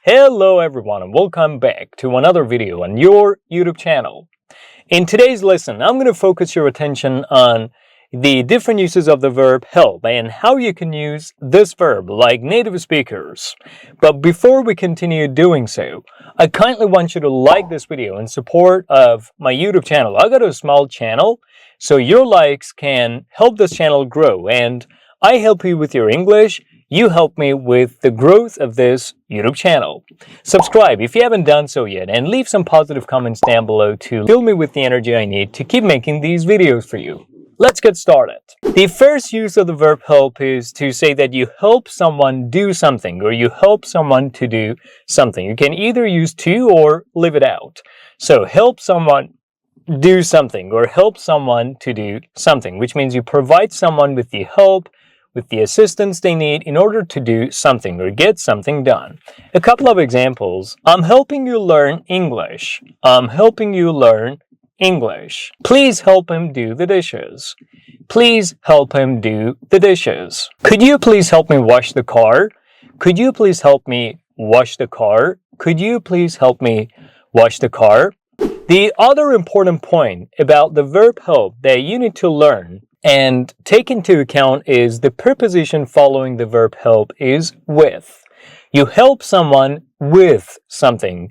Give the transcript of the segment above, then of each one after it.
Hello everyone and welcome back to another video on your YouTube channel. In today's lesson, I'm going to focus your attention on the different uses of the verb help and how you can use this verb like native speakers. But before we continue doing so, I kindly want you to like this video in support of my YouTube channel. I got a small channel, so your likes can help this channel grow, and I help you with your English. You help me with the growth of this YouTube channel. Subscribe if you haven't done so yet, and leave some positive comments down below to fill me with the energy I need to keep making these videos for you. Let's get started. The first use of the verb help is to say that you help someone do something, or you help someone to do something. You can either use to or leave it out. So help someone do something or help someone to do something, which means you provide someone with the help, with the assistance they need in order to do something or get something done. A couple of examples. I'm helping you learn English. I'm helping you learn English. Please help him do the dishes. Please help him do the dishes. Could you please help me wash the car? Could you please help me wash the car? Could you please help me wash the car? The other important point about the verb help that you need to learn and take into account is the preposition following the verb help is with. You help someone with something.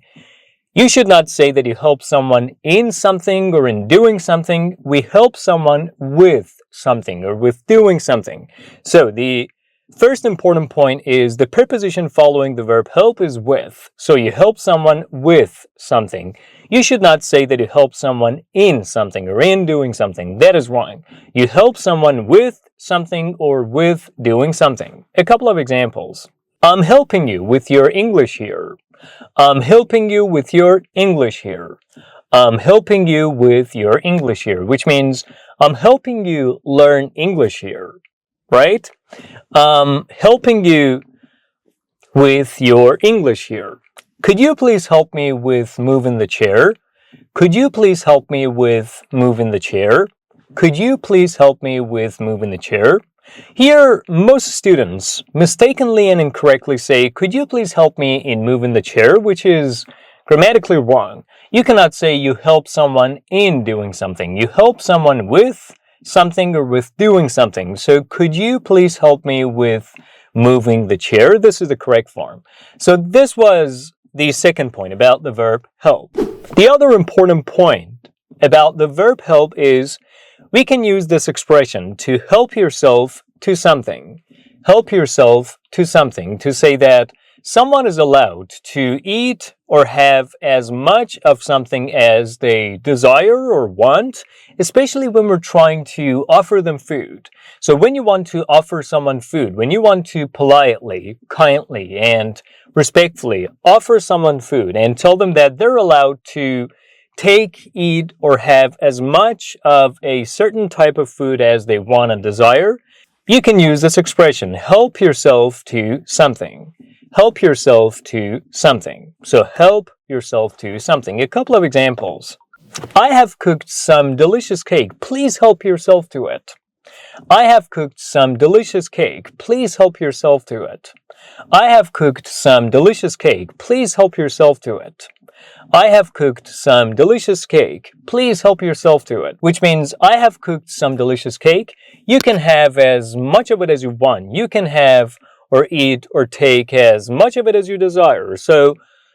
You should not say that you help someone in something or in doing something. We help someone with something or with doing something. So the first important point is the preposition following the verb help is with. So you help someone with something. You should not say that you help someone in something or in doing something. That is wrong. You help someone with something or with doing something. A couple of examples. I'm helping you with your English here. I'm helping you with your English here. I'm helping you with your English here, which means I'm helping you learn English here, right? Helping you with your English here. Could you please help me with moving the chair? Could you please help me with moving the chair? Could you please help me with moving the chair? Here, most students mistakenly and incorrectly say, could you please help me in moving the chair, which is grammatically wrong. You cannot say you help someone in doing something. You help someone with something or with doing something. So could you please help me with moving the chair? This is the correct form. So this was the second point about the verb help. The other important point about the verb help is we can use this expression to help yourself to something. Help yourself to something, to say that someone is allowed to eat or have as much of something as they desire or want, especially when we're trying to offer them food. So when you want to offer someone food, when you want to politely, kindly, and respectfully offer someone food and tell them that they're allowed to take, eat, or have as much of a certain type of food as they want and desire, you can use this expression, help yourself to something. Help yourself to something. So help yourself to something. A couple of examples. I have cooked some delicious cake. Please help yourself to it. I have cooked some delicious cake. Please help yourself to it. I have cooked some delicious cake. Please help yourself to it. I have cooked some delicious cake. Please help yourself to it. Which means I have cooked some delicious cake. You can have as much of it as you want. You can have or eat or take as much of it as you desire. So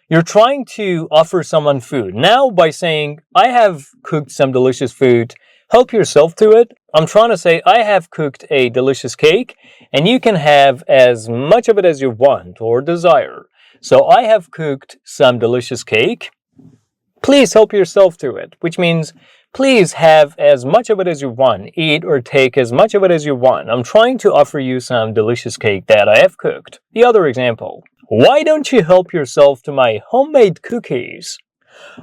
you're trying to offer someone food. Now by saying, I have cooked some delicious food, help yourself to it. I'm trying to say, I have cooked a delicious cake, and you can have as much of it as you want or desire. So I have cooked some delicious cake. Please help yourself to it, which means please have as much of it as you want. Eat or take as much of it as you want. I'm trying to offer you some delicious cake that I have cooked. The other example. Why don't you help yourself to my homemade cookies?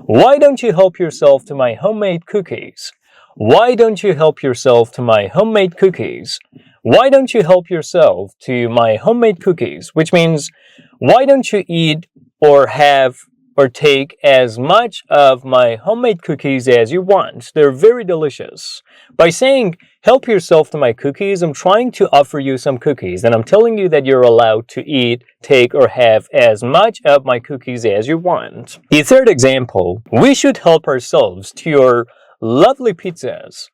Why don't you help yourself to my homemade cookies? Why don't you help yourself to my homemade cookies? Why don't you help yourself to my homemade cookies? Which means, why don't you eat or have or take as much of my homemade cookies as you want. They're very delicious. By saying, help yourself to my cookies, I'm trying to offer you some cookies, and I'm telling you that you're allowed to eat, take, or have as much of my cookies as you want. The third example, we should help ourselves to your lovely pizzas.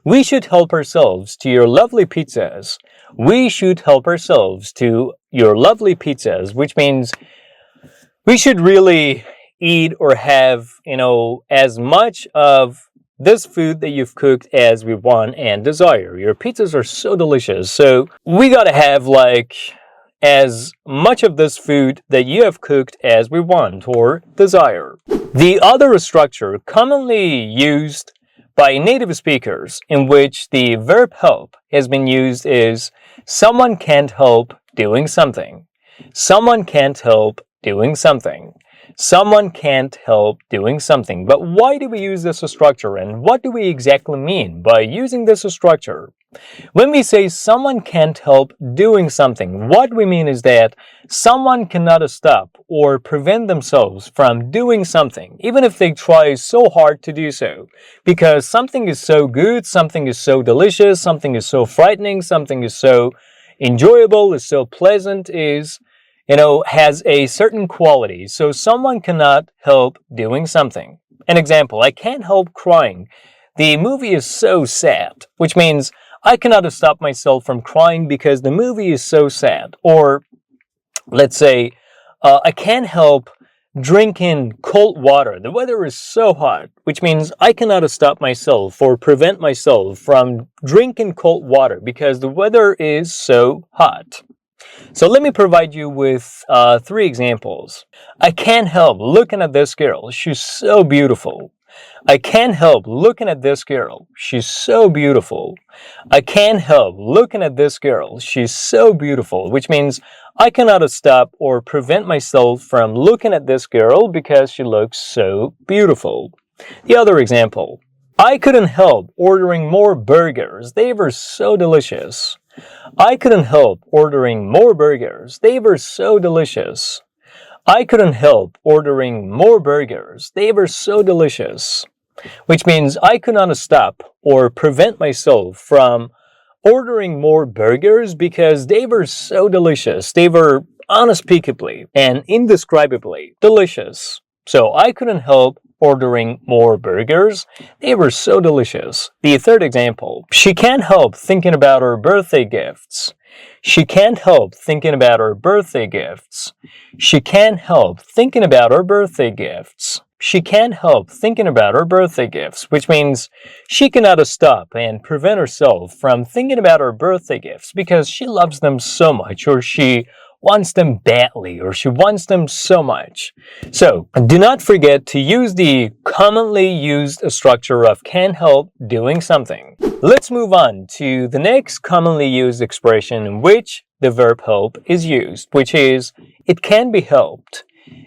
We should help ourselves to your lovely pizzas. We should help ourselves to your lovely pizzas, which means we should really eat or have, as much of this food that you've cooked as we want and desire. Your pizzas are so delicious. So we gotta have as much of this food that you have cooked as we want or desire. The other structure commonly used by native speakers in which the verb help has been used is someone can't help doing something. Someone can't help doing something. Someone can't help doing something. But why do we use this structure, and what do we exactly mean by using this structure? When we say someone can't help doing something, what we mean is that someone cannot stop or prevent themselves from doing something, even if they try so hard to do so, because something is so good, something is so delicious, something is so frightening, something is so enjoyable, is so pleasant, has a certain quality. So someone cannot help doing something. An example, I can't help crying. The movie is so sad, which means I cannot stop myself from crying because the movie is so sad. Or let's say, I can't help drinking cold water. The weather is so hot, which means I cannot stop myself or prevent myself from drinking cold water because the weather is so hot. So let me provide you with 3 examples. I can't help looking at this girl. She's so beautiful. I can't help looking at this girl. She's so beautiful. I can't help looking at this girl. She's so beautiful, which means I cannot stop or prevent myself from looking at this girl because she looks so beautiful. The other example. I couldn't help ordering more burgers. They were so delicious. I couldn't help ordering more burgers. They were so delicious. I couldn't help ordering more burgers. They were so delicious. Which means I could not stop or prevent myself from ordering more burgers because they were so delicious. They were unspeakably and indescribably delicious. So I couldn't help ordering more burgers. They were so delicious. The third example. She can't help thinking about her birthday gifts. She can't help thinking about her birthday gifts. She can't help thinking about her birthday gifts. She can't help thinking about her birthday gifts, which means she cannot stop and prevent herself from thinking about her birthday gifts because she loves them so much, or she wants them badly, or she wants them so much. So, do not forget to use the commonly used structure of can't help doing something. Let's move on to the next commonly used expression in which the verb help is used, which is it can be helped.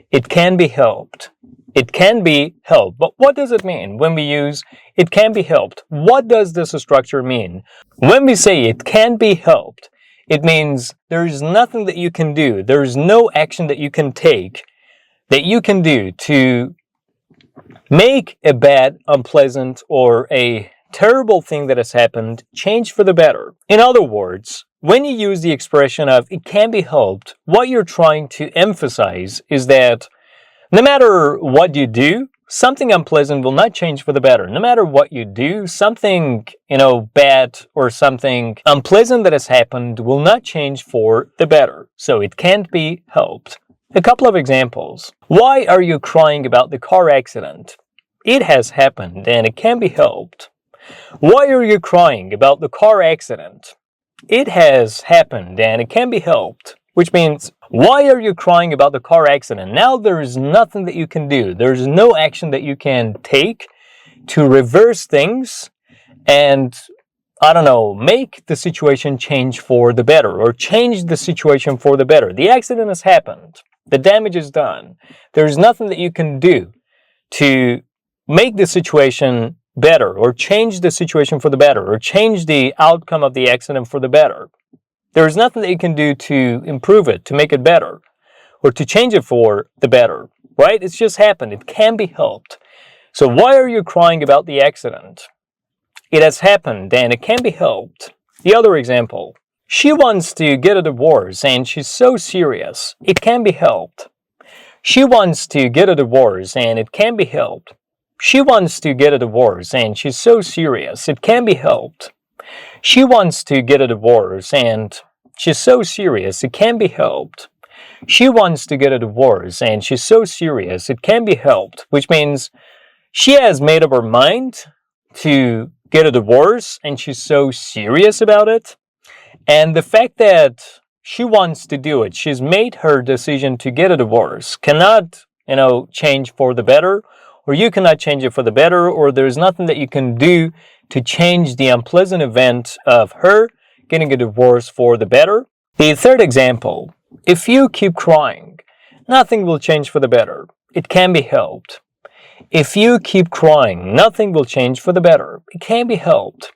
It can be helped. It can be helped. But what does it mean when we use it can be helped? What does this structure mean? When we say it can be helped, it means there is nothing that you can do. There is no action that you can take, that you can do to make a bad, unpleasant, or a terrible thing that has happened change for the better. In other words, when you use the expression of it can be helped, what you're trying to emphasize is that no matter what you do, something unpleasant will not change for the better. No matter what you do, something, bad or something unpleasant that has happened will not change for the better. So it can't be helped. A couple of examples. Why are you crying about the car accident? It has happened and it can be helped. Why are you crying about the car accident? It has happened and it can be helped. Which means, why are you crying about the car accident? Now there is nothing that you can do. There's no action that you can take to reverse things and, make the situation change for the better, or change the situation for the better. The accident has happened. The damage is done. There's nothing that you can do to make the situation better, or change the situation for the better, or change the outcome of the accident for the better. There is nothing that you can do to improve it, to make it better, or to change it for the better. right? It's just happened. It can be helped. So why are you crying about the accident? It has happened and it can be helped. The other example. She wants to get a divorce and she's so serious. It can be helped. She wants to get a divorce and it can be helped. She wants to get a divorce and she's so serious. It can be helped. She wants to get a divorce and she's so serious. It can be helped. She wants to get a divorce and she's so serious. It can be helped, which means she has made up her mind to get a divorce and she's so serious about it. And the fact that she wants to do it, she's made her decision to get a divorce, cannot, change for the better, or you cannot change it for the better, or there's nothing that you can do to change the unpleasant event of her getting a divorce for the better. The third example, if you keep crying, nothing will change for the better. It can be helped. If you keep crying, nothing will change for the better. It can be helped.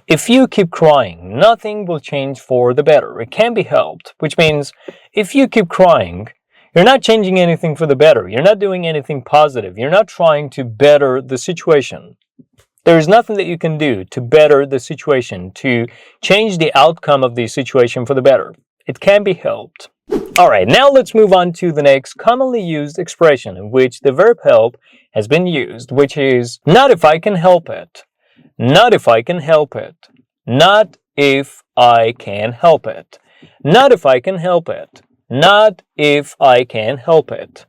If you keep crying, nothing will change for the better. It can be helped, which means if you keep crying, you're not changing anything for the better. You're not doing anything positive. You're not trying to better the situation. There is nothing that you can do to better the situation, to change the outcome of the situation for the better. It can be helped. All right, now let's move on to the next commonly used expression in which the verb help has been used, which is not if I can help it. Not if I can help it. Not if I can help it. Not if I can help it. Not if I can help it.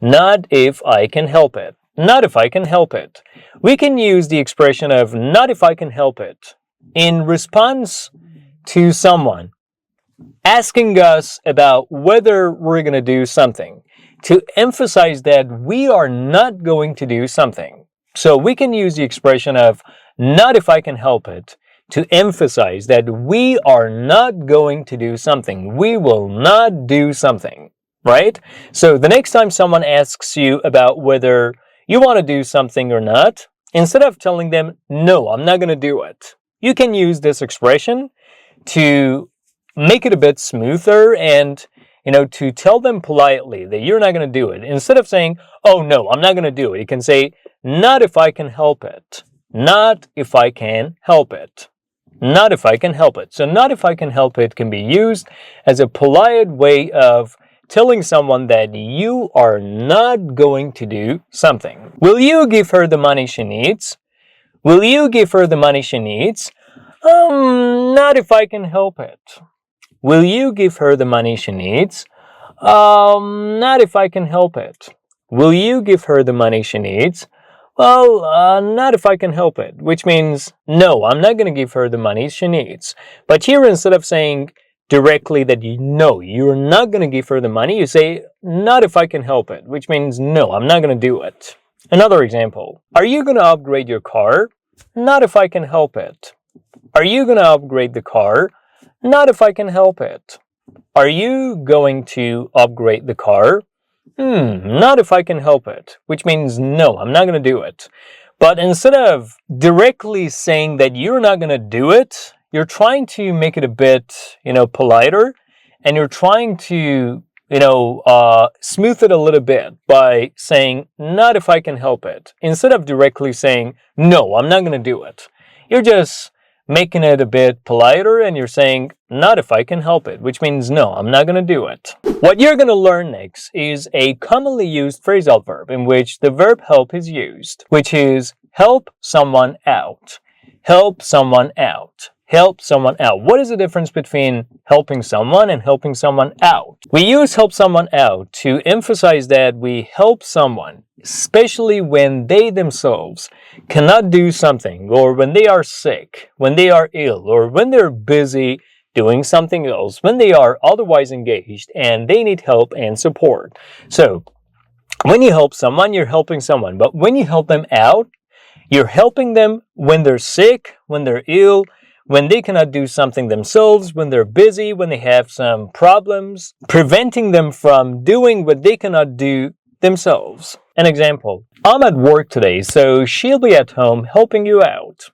Not if I can help it. Not if I can help it. We can use the expression of not if I can help it in response to someone asking us about whether we're going to do something, to emphasize that we are not going to do something. So we can use the expression of not if I can help it to emphasize that we are not going to do something. We will not do something, right? So the next time someone asks you about whether you want to do something or not, instead of telling them, no, I'm not going to do it, you can use this expression to make it a bit smoother and, to tell them politely that you're not going to do it. Instead of saying, oh, no, I'm not going to do it, you can say, not if I can help it. Not if I can help it. Not if I can help it. So not if I can help it can be used as a polite way of telling someone that you are not going to do something. Will you give her the money she needs? Will you give her the money she needs? Not if I can help it. Will you give her the money she needs? Not if I can help it. Will you give her the money she needs? Well, not if I can help it, which means, no, I'm not going to give her the money she needs. But here, instead of saying directly that you're not going to give her the money, you say, not if I can help it, which means, no, I'm not going to do it. Another example, are you going to upgrade your car? Not if I can help it. Are you going to upgrade the car? Not if I can help it. Are you going to upgrade the car? Not if I can help it, which means no, I'm not going to do it. But instead of directly saying that you're not going to do it, you're trying to make it a bit, politer, and you're trying to, smooth it a little bit by saying, not if I can help it. Instead of directly saying, no, I'm not going to do it. You're just making it a bit politer and you're saying, not if I can help it, which means no, I'm not going to do it. What you're going to learn next is a commonly used phrasal verb in which the verb help is used, which is help someone out. Help someone out. Help someone out. What is the difference between helping someone and helping someone out? We use help someone out to emphasize that we help someone, especially when they themselves cannot do something, or when they are sick, when they are ill, or when they're busy doing something else, when they are otherwise engaged and they need help and support. So, when you help someone, you're helping someone. But when you help them out, you're helping them when they're sick, when they're ill, when they cannot do something themselves, when they're busy, when they have some problems, preventing them from doing what they cannot do themselves. An example, I'm at work today, so she'll be at home helping you out.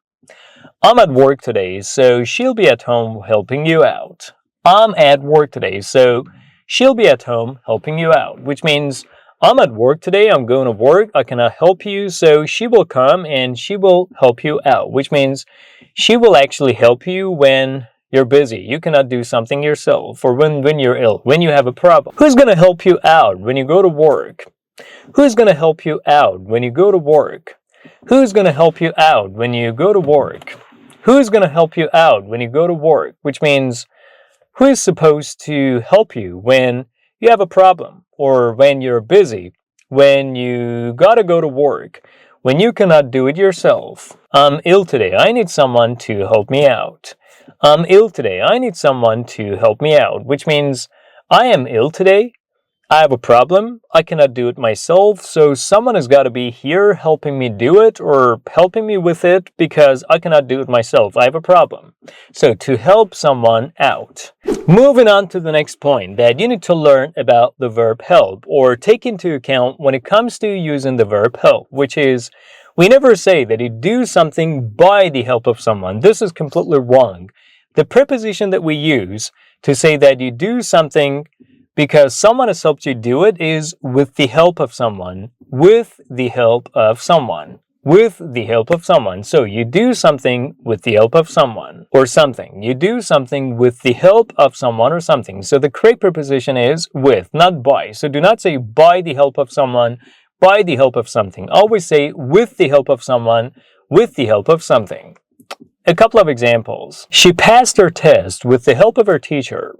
I'm at work today, so she'll be at home helping you out. I'm at work today, so she'll be at home helping you out, which means I'm at work today, I'm going to work, I cannot help you, so she will come and she will help you out, which means she will actually help you when you're busy, you cannot do something yourself, or when you're ill, when you have a problem. Who's going to help you out when you go to work? Who's going to help you out when you go to work? Who's going to help you out when you go to work? Who's going to help you out when you go to work? Which means, who is supposed to help you when you have a problem, or when you're busy, when you gotta go to work, when you cannot do it yourself? I'm ill today, I need someone to help me out. I'm ill today, I need someone to help me out, which means I am ill today, I have a problem, I cannot do it myself, so someone has got to be here helping me do it or helping me with it because I cannot do it myself. I have a problem. So to help someone out. Moving on to the next point that you need to learn about the verb help or take into account when it comes to using the verb help, which is we never say that you do something by the help of someone. This is completely wrong. The preposition that we use to say that you do something because someone has helped you do it is with the help of someone, with the help of someone, with the help of someone. So you do something with the help of someone or something. You do something with the help of someone or something. So the correct preposition is with, not by. So do not say by the help of someone, by the help of something. Always say with the help of someone, with the help of something. A couple of examples. She passed her test with the help of her teacher.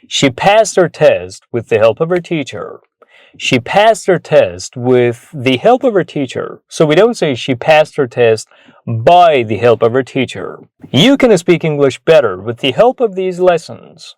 She passed her test with the help of her teacher. She passed her test with the help of her teacher. So we don't say she passed her test by the help of her teacher. You can speak English better with the help of these lessons.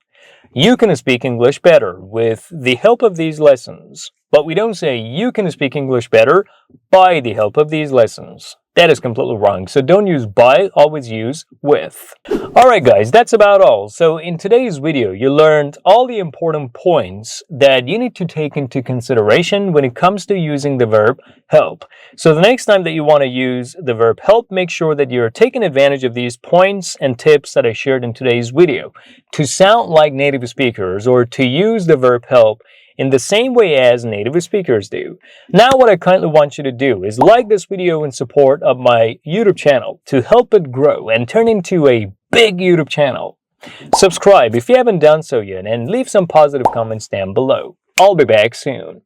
You can speak English better with the help of these lessons. But we don't say you can speak English better by the help of these lessons. That is completely wrong. So don't use by, always use with. Alright guys, that's about all. So in today's video, you learned all the important points that you need to take into consideration when it comes to using the verb help. So the next time that you want to use the verb help, make sure that you're taking advantage of these points and tips that I shared in today's video to sound like native speakers or to use the verb help in the same way as native speakers do. Now what I kindly want you to do is like this video in support of my YouTube channel to help it grow and turn into a big YouTube channel. Subscribe if you haven't done so yet and leave some positive comments down below. I'll be back soon.